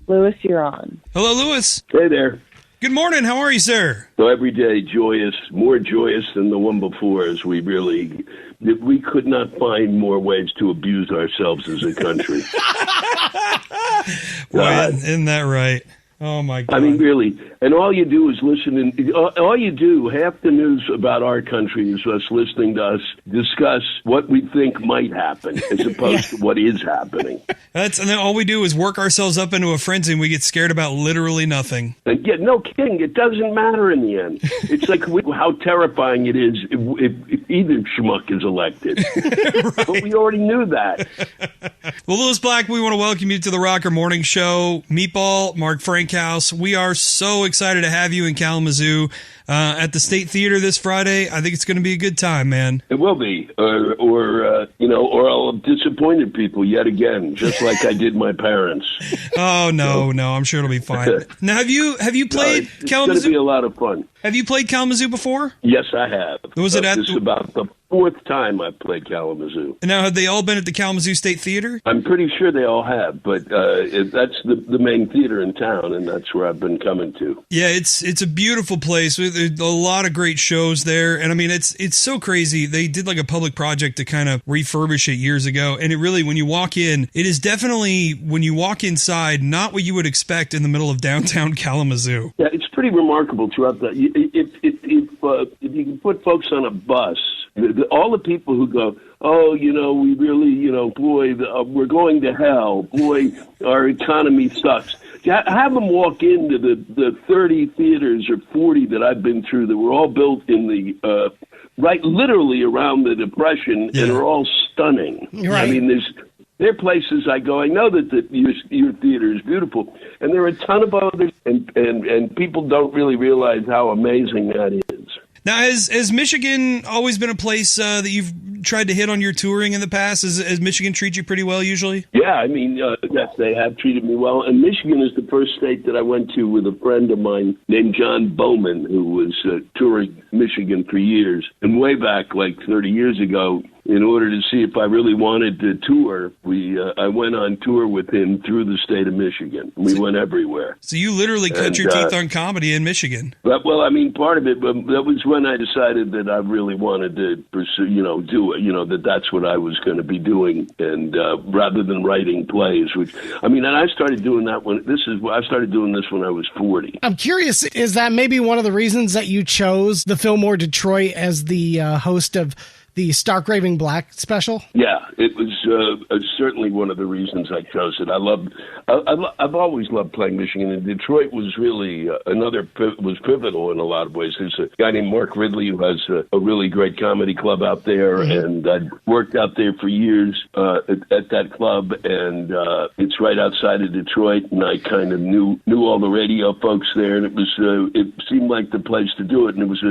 Lewis, you're on. Hello, Lewis. Hey there. Good morning. How are you, sir? So every day joyous, more joyous than the one before, as we could not find more ways to abuse ourselves as a country. Boy, isn't that right? Oh, my God. I mean, really. And all you do is listen. And all you do, half the news about our country is us listening to us discuss what we think might happen as opposed to what is happening. And then all we do is work ourselves up into a frenzy and we get scared about literally nothing. And yet, no kidding. It doesn't matter in the end. It's like how terrifying it is if either schmuck is elected. Right. But we already knew that. Well, Lewis Black, we want to welcome you to the Rocker Morning Show. Meatball, Mark Frankhouse, we are so excited to have you in Kalamazoo at the State Theatre this Friday. I think it's going to be a good time, man. It will be, or I'll have disappointed people yet again, just like I did my parents. Oh no, I'm sure it'll be fine. Now, have you played Kalamazoo? It's going to be a lot of fun. Have you played Kalamazoo before? Yes, I have. Was it this is about the fourth time I've played Kalamazoo. And now, have they all been at the Kalamazoo State Theatre? I'm pretty sure they all have, but that's the main theater in town, and that's where I've been coming to. Yeah, it's a beautiful place. There's a lot of great shows there, and I mean, it's so crazy. They did like a public project to kind of refurbish it years ago, and it really, when you walk in, it is definitely, when you walk inside, not what you would expect in the middle of downtown Kalamazoo. Yeah, it's pretty remarkable throughout that. If you can put folks on a bus, all the people who go, oh, we really, boy, we're going to hell. Boy, our economy sucks. Have them walk into the 30 theaters or 40 that I've been through that were all built in the right, literally around the Depression, and are all stunning. Right. I mean, there are places I go, I know that your theater is beautiful, and there are a ton of others, and people don't really realize how amazing that is. Now, has Michigan always been a place that you've tried to hit on your touring in the past? Has Michigan treat you pretty well usually? Yeah, I mean, yes, they have treated me well. And Michigan is the first state that I went to with a friend of mine named John Bowman, who was touring Michigan for years. And way back, like 30 years ago, in order to see if I really wanted to tour, I went on tour with him through the state of Michigan. We went everywhere. So you literally cut your teeth on comedy in Michigan. Well, I mean, part of it, that was when I decided that I really wanted to pursue, do it, that's what I was going to be doing, and rather than writing plays, which, I mean, and I started doing that I started doing this when I was 40. I'm curious, is that maybe one of the reasons that you chose the Fillmore Detroit as the host of the Stark Raving Black special? Yeah, it was certainly one of the reasons I chose it. I've always loved playing Michigan, and Detroit was really was pivotal in a lot of ways. There's a guy named Mark Ridley who has a really great comedy club out there, and I'd worked out there for years at that club, and it's right outside of Detroit, and I kind of knew all the radio folks there, and it seemed like the place to do it, and it was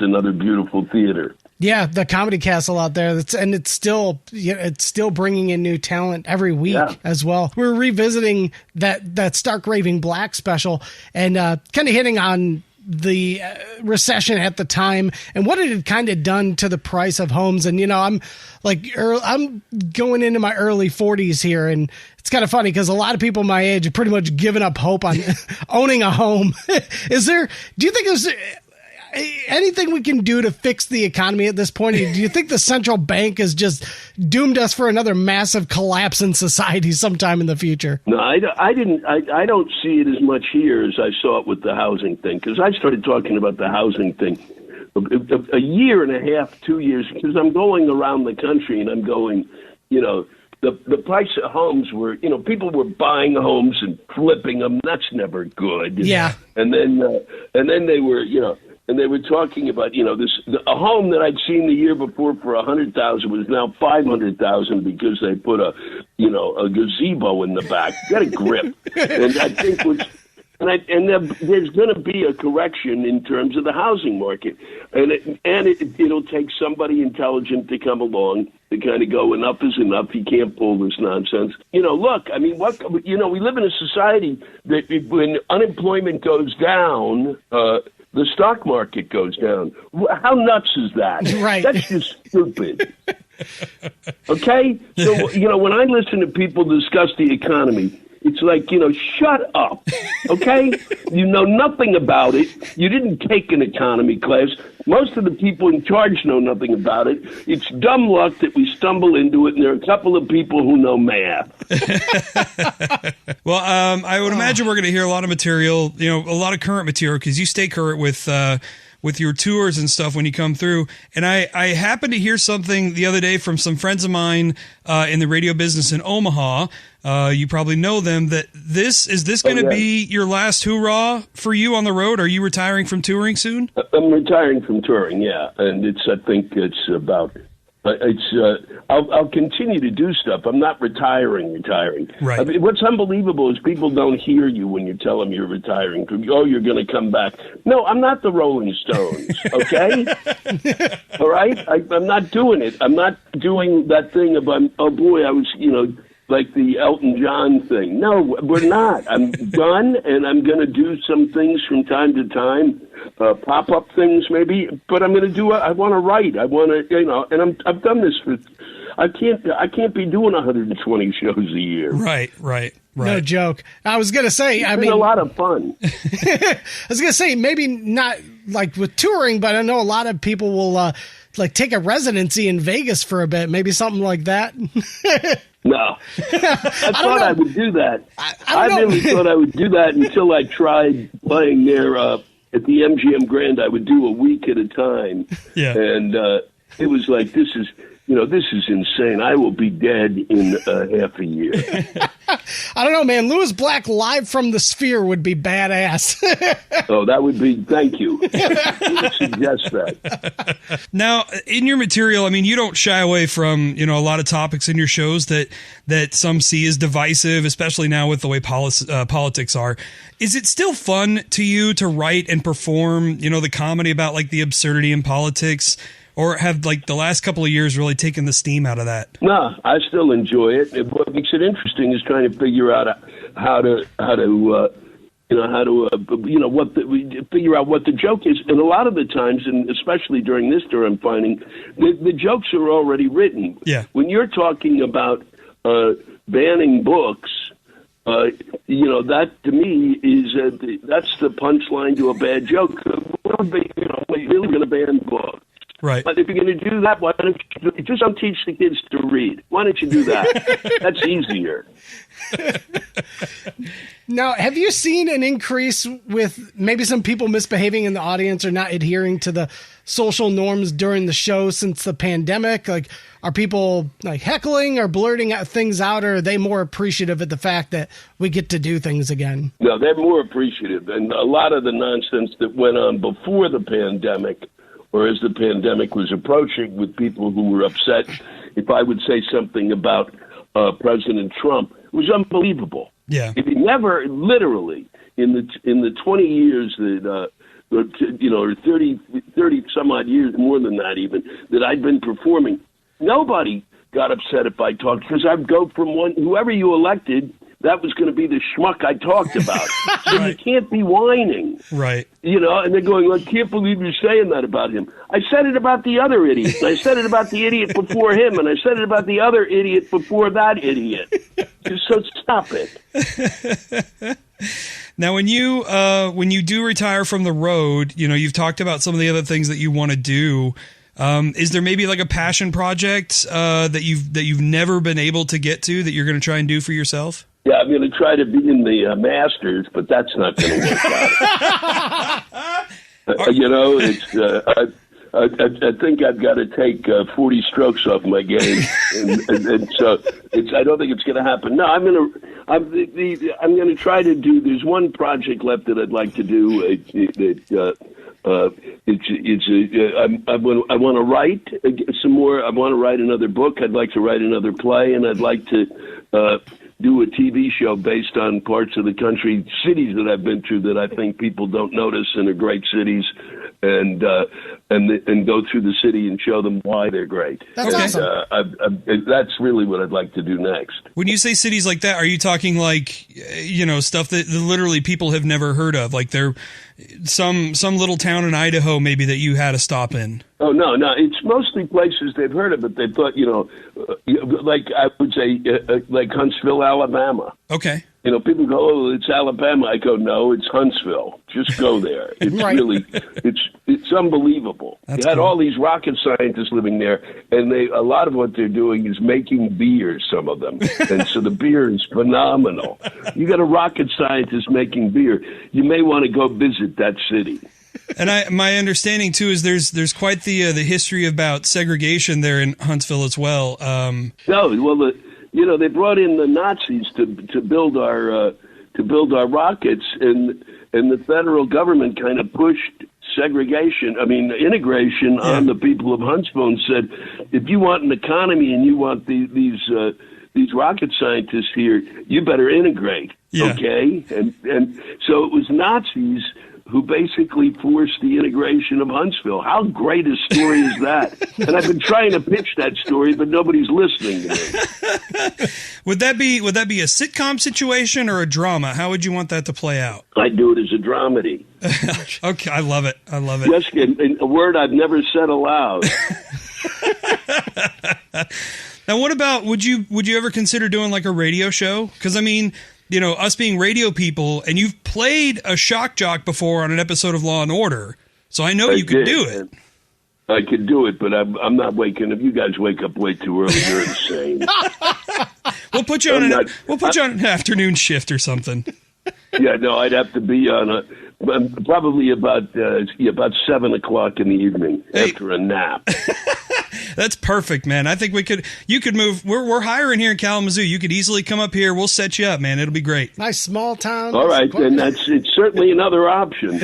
another beautiful theater. Yeah, the Comedy Castle out there, it's still bringing in new talent every week as well. We're revisiting that Stark Raving Black special and kind of hitting on the recession at the time and what it had kind of done to the price of homes. And I'm going into my early 40s here, and it's kind of funny because a lot of people my age have pretty much given up hope on owning a home. Do you think there's anything we can do to fix the economy at this point? Do you think the central bank has just doomed us for another massive collapse in society sometime in the future? No, I don't see it as much here as I saw it with the housing thing, because I started talking about the housing thing a year and a half, 2 years, because I'm going around the country and I'm going, the price of homes were, people were buying homes and flipping them. That's never good. Yeah. And then they were, and they were talking about, a home that I'd seen the year before for $100,000 was now $500,000 because they put a gazebo in the back. Get a grip. And I think there's going to be a correction in terms of the housing market, and it'll take somebody intelligent to come along to kind of go, enough is enough. You can't pull this nonsense. Look, I mean, we live in a society that when unemployment goes down, the stock market goes down. How nuts is that? Right. That's just stupid. Okay? So, when I listen to people discuss the economy, it's like, shut up, okay? You know nothing about it. You didn't take an economy class. Most of the people in charge know nothing about it. It's dumb luck that we stumble into it, and there are a couple of people who know math. Well, I would imagine we're going to hear a lot of material, a lot of current material, because you stay current with your tours and stuff when you come through. And I happened to hear something the other day from some friends of mine in the radio business in Omaha. You probably know them. That is this going to be your last hoorah for you on the road? Are you retiring from touring soon? I'm retiring from touring, yeah. And I think it's about. I'll continue to do stuff. I'm not retiring. Right. I mean, what's unbelievable is people don't hear you when you tell them you're retiring. Oh, you're going to come back. No, I'm not the Rolling Stones, okay? All right? I'm not doing it. I'm not doing that thing about, oh, boy, I was, like the Elton John thing. No, we're not. I'm done, and I'm going to do some things from time to time, pop-up things maybe, but I'm going to do I want to write. I want to, and I've done this for, I can't be doing 120 shows a year. Right. No joke. I was going to say, it's been a lot of fun. I was going to say, maybe not like with touring, but I know a lot of people will take a residency in Vegas for a bit, maybe something like that. No, I thought I would do that. I really thought I would do that until I tried playing there at the MGM Grand. I would do a week at a time. Yeah. And it was like, this is insane. I will be dead in half a year. I don't know, man. Louis Black live from the Sphere would be badass. Oh, that would be, thank you. I suggest that. Now, in your material, I mean, you don't shy away from, a lot of topics in your shows that some see as divisive, especially now with the way politics are. Is it still fun to you to write and perform, the comedy about like the absurdity in politics? Or have the last couple of years really taken the steam out of that? No, I still enjoy it. What makes it interesting is trying to figure out figure out what the joke is. And a lot of the times, and especially during this tour, I'm finding the jokes are already written. Yeah. When you're talking about banning books, that to me is that's the punchline to a bad joke. We're really going to ban books. Right. But if you're going to do that, why don't you just don't teach the kids to read? Why don't you do that? That's easier. Now, have you seen an increase with maybe some people misbehaving in the audience or not adhering to the social norms during the show since the pandemic? Like, are people heckling or blurting things out, or are they more appreciative of the fact that we get to do things again? No, they're more appreciative. And a lot of the nonsense that went on before the pandemic, or as the pandemic was approaching, with people who were upset if I would say something about President Trump, it was unbelievable. Yeah. If he never, literally, in the 20 years that, or 30 some odd years, more than that even, that I'd been performing, nobody got upset if I talked, because I'd go from whoever you elected, that was going to be the schmuck I talked about. So right. You can't be whining. Right. And they're going, I can't believe you're saying that about him. I said it about the other idiot. And I said it about the idiot before him. And I said it about the other idiot before that idiot. So stop it. Now, when you do retire from the road, you've talked about some of the other things that you want to do. Is there maybe like a passion project that you've never been able to get to that you're going to try and do for yourself? Yeah, I'm going to try to be in the Masters, but that's not going to work out. I think I've got to take 40 strokes off my game, and so I don't think it's going to happen. No, I'm going to try to do. There's one project left that I'd like to do. I want to write some more. I want to write another book. I'd like to write another play, and I'd like to do a TV show based on parts of the country, cities that I've been to that I think people don't notice and are great cities. and go through the city and show them why they're great. That's awesome. That's really what I'd like to do next. When you say cities like that, are you talking like, stuff that literally people have never heard of? Like they're some little town in Idaho maybe that you had to stop in? Oh, no. It's mostly places they've heard of, but they thought, like I would say, like Huntsville, Alabama. Okay. People go, oh, it's Alabama. I go, no, it's Huntsville. Just go there. It's really, it's unbelievable. That's they had cool. all these rocket scientists living there, and a lot of what they're doing is making beer, some of them. And so the beer is phenomenal. You got a rocket scientist making beer. You may want to go visit that city. And my understanding too is there's quite the history about segregation there in Huntsville as well. They brought in the Nazis to build our rockets, and the federal government kind of pushed integration on the people of Huntsville and said, if you want an economy and you want these rocket scientists here, you better integrate. Yeah. Okay, and so it was Nazis who basically forced the integration of Huntsville. How great a story is that? And I've been trying to pitch that story, but nobody's listening to me. Would that be a sitcom situation or a drama? How would you want that to play out? I'd do it as a dramedy. Okay, I love it. Yes, a word I've never said aloud. Now, what about, would you ever consider doing like a radio show? Because, us being radio people, and you've played a shock jock before on an episode of Law and Order, so I know you could do it. I could do it, but I'm not waking up. You guys wake up way too early. You're insane. We'll put you on an afternoon shift or something. Yeah, no, I'd have to be on probably about 7 o'clock in the evening after a nap. That's perfect, man. I think you could move. We're hiring here in Kalamazoo. You could easily come up here. We'll set you up, man. It'll be great. Nice small town. All right, then it's certainly another option.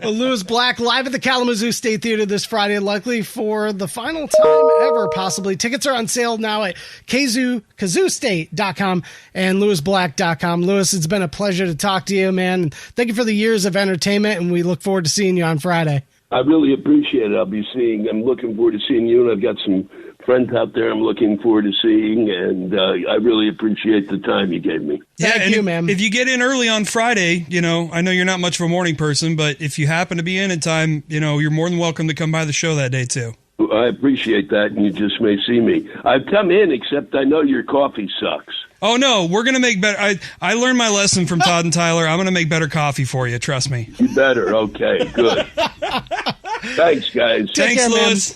Well, Lewis Black live at the Kalamazoo State Theatre this Friday, likely for the final time ever, possibly. Tickets are on sale now at KazooState.com and LewisBlack.com. Lewis, it's been a pleasure to talk to you, man. Thank you for the years of entertainment, and we look forward to seeing you on Friday. I really appreciate it. I'm looking forward to seeing you, and I've got some friends out there I'm looking forward to seeing, and I really appreciate the time you gave me. Thank you, man. If you get in early on Friday, I know you're not much of a morning person, but if you happen to be in time, you're more than welcome to come by the show that day too. I appreciate that, and you just may see me. I've come in, except I know your coffee sucks. Oh, no, we're going to make better. I learned my lesson from Todd and Tyler. I'm going to make better coffee for you. Trust me. You better. Okay, good. Thanks, guys. Thanks, Lewis.